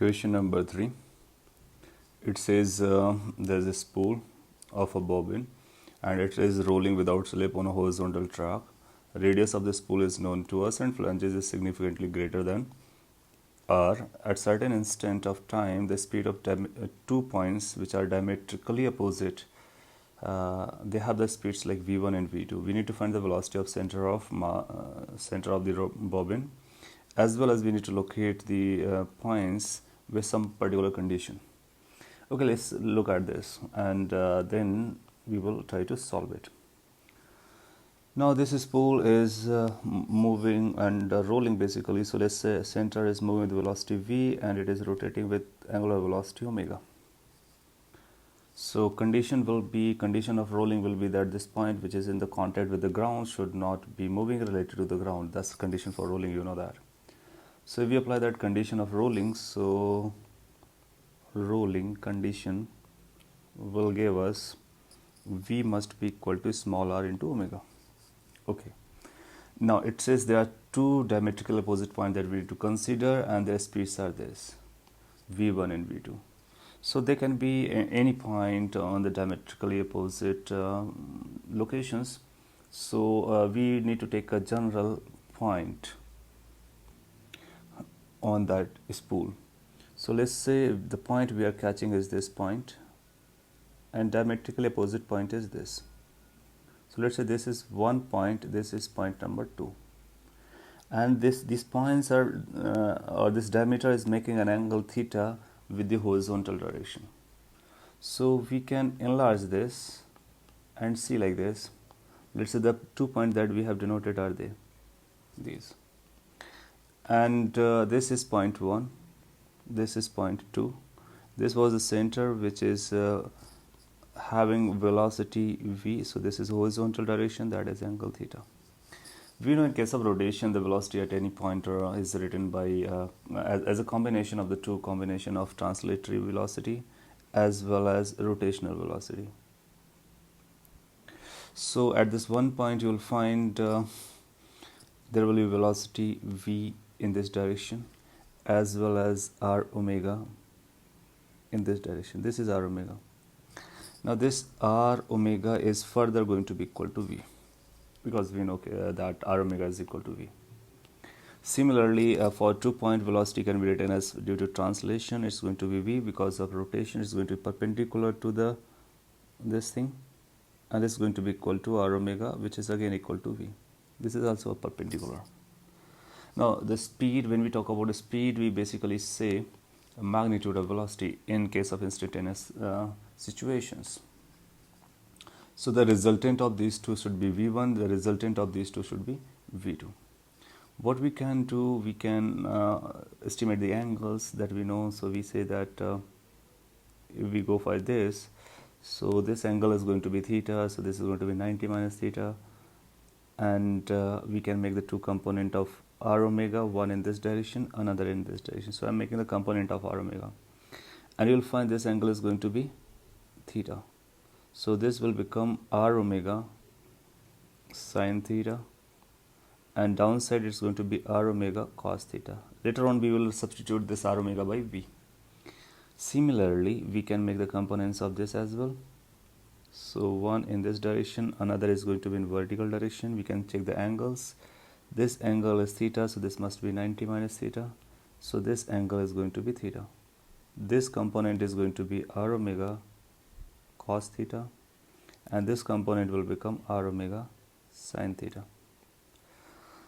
Question number 3. It says there's a spool of a bobbin and it is rolling without slip on a horizontal track. Radius of the spool is known to us and flanges is significantly greater than r. At certain instant of time, the speed of 2 points which are diametrically opposite, they have the speeds like v1 and v2. We need to find the velocity of center of the bobbin, as well as we need to locate the points with some particular condition. Okay, let's look at this and then we will try to solve it. Now this spool is moving and rolling basically. So let's say center is moving with velocity v and it is rotating with angular velocity omega. So condition of rolling will be that this point which is in the contact with the ground should not be moving related to the ground. That's the condition for rolling, you know that. So if we apply that condition of rolling, so rolling condition will give us v must be equal to small r into omega. Okay, now it says there are two diametrically opposite points that we need to consider and their speeds are this, v1 and v2. So they can be any point on the diametrically opposite locations. So we need to take a general point on that spool. So let's say the point we are catching is this point and diametrically opposite point is this. So let's say this is one point, this is point number 2, and these points are or this diameter is making an angle theta with the horizontal direction. So we can enlarge this and see like this. Let's say the 2 points that we have denoted are these, and this is point 1, this is point 2. This was the center which is having velocity v, so this is horizontal direction, that is angle theta. We know in case of rotation the velocity at any point is written by as a combination of the two, combination of translatory velocity as well as rotational velocity. So at this one point you will find there will be velocity v in this direction as well as r omega in this direction. This is r omega. Now this r omega is further going to be equal to v, because we know that r omega is equal to v. Similarly, for 2 point velocity can be written as, due to translation, it's going to be v. Because of rotation, it's going to be perpendicular to this thing, and it's going to be equal to r omega, which is again equal to v. This is also a perpendicular. Now the speed, when we talk about the speed, we basically say a magnitude of velocity in case of instantaneous situations. So the resultant of these two should be v1, the resultant of these two should be v2. What we can do, we can estimate the angles that we know. So we say that if we go for this, so this angle is going to be theta, so this is going to be 90 minus theta, and we can make the two component of r omega, one in this direction, another in this direction. So I'm making the component of r omega, and you'll find this angle is going to be theta. So this will become r omega sine theta, and downside it's going to be r omega cos theta. Later on we will substitute this r omega by v. Similarly, we can make the components of this as well. So one in this direction, another is going to be in vertical direction. We can check the angles. This angle is theta, so this must be 90 minus theta. So this angle is going to be theta. This component is going to be r omega cos theta, and this component will become r omega sin theta.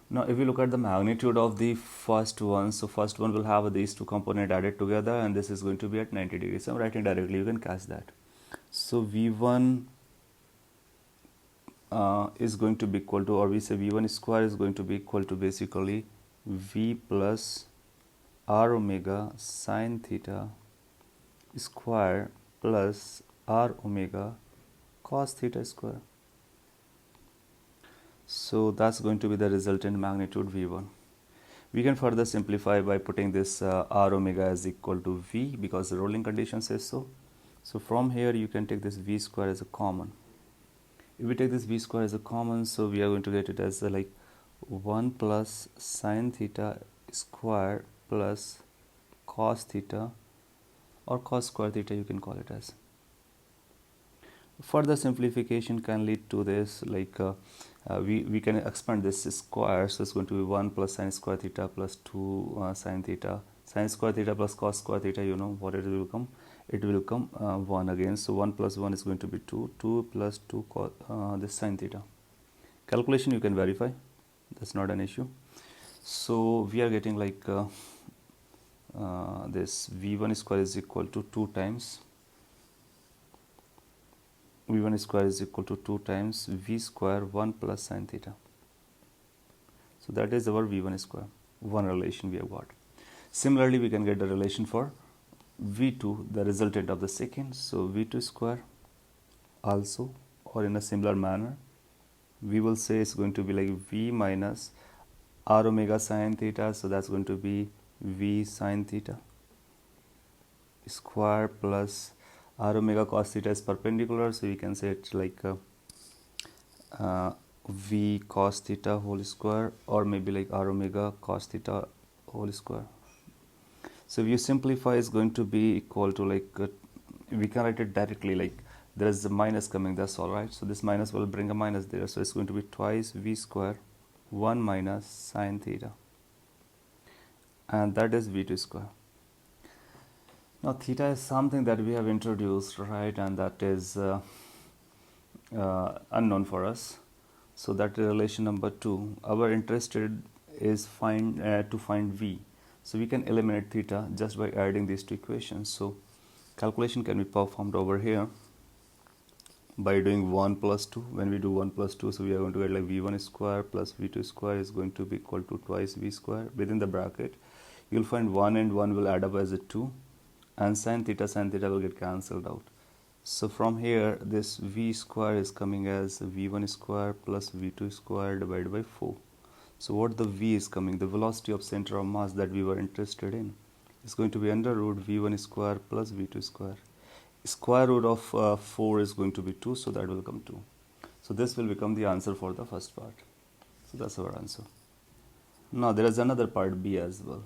Now if we look at the magnitude of the first one, so first one will have these two components added together, and this is going to be at 90 degrees. So I'm writing directly, you can catch that. So v1 is going to be equal to, or we say v1 square is going to be equal to basically v plus r omega sin theta square plus r omega cos theta square. So that's going to be the resultant magnitude v1. We can further simplify by putting this r omega as equal to v, because the rolling condition says so. So from here you can take this v square as a common. If we take this v square as a common, so we are going to get it as like 1 plus sin theta square plus cos theta or cos square theta, you can call it as. Further simplification can lead to this, like we can expand this square, so it's going to be 1 plus sin square theta plus 2 sin theta. Sin square theta plus cos square theta, you know what it will come? It will come 1 again, so 1 plus 1 is going to be 2, 2 plus 2 this sin theta. Calculation you can verify, that's not an issue. So we are getting like this v1 square is equal to 2 times v1 square is equal to 2 times v square 1 plus sin theta. So that is our v1 square, one relation we have got. Similarly, we can get the relation for v2, the resultant of the secant. So v2 square also, or in a similar manner, we will say it's going to be like v minus r omega sin theta, so that's going to be v sin theta square plus r omega cos theta is perpendicular, so you can say it's like v cos theta whole square, or maybe like r omega cos theta whole square. So if you simplify, it's going to be equal to like we can write it directly, like there is a minus coming, that's all right. So this minus will bring a minus there, so it's going to be twice v square 1 minus sin theta, and that is v2 square. Now theta is something that we have introduced, right, and that is unknown for us. So that is relation number 2. Our interested is to find v. So we can eliminate theta just by adding these two equations. So calculation can be performed over here by doing 1 plus 2. When we do 1 plus 2, so we are going to get like v1 square plus v2 square is going to be equal to twice v square. Within the bracket, you'll find 1 and 1 will add up as a 2, and sin theta will get cancelled out. So from here, this v square is coming as v1 square plus v2 square divided by 4. So what the v is coming, the velocity of center of mass that we were interested in, is going to be under root v1 square plus v2 square. Square root of 4 is going to be 2, so that will come 2. So this will become the answer for the first part. So that's our answer. Now there is another part B as well.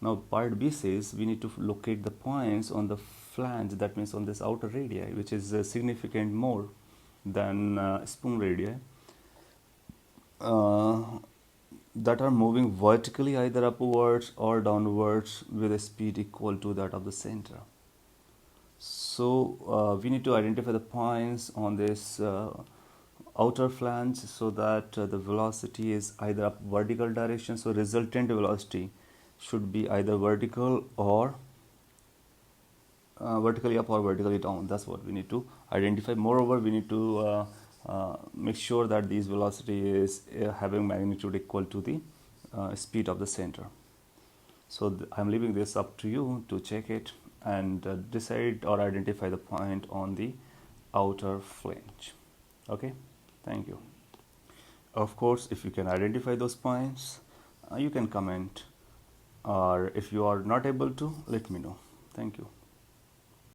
Now part B says we need to locate the points on the flange, that means on this outer radii, which is significant more than spoon radii, that are moving vertically either upwards or downwards with a speed equal to that of the center. So we need to identify the points on this outer flange so that the velocity is either up vertical direction, so resultant velocity should be either vertical or vertically up or vertically down. That's what we need to identify. Moreover, we need to make sure that this velocity is having magnitude equal to the speed of the center. So I'm leaving this up to you to check it and decide or identify the point on the outer flange. Okay, thank you. Of course, if you can identify those points, you can comment, or if you are not able to, let me know. Thank you.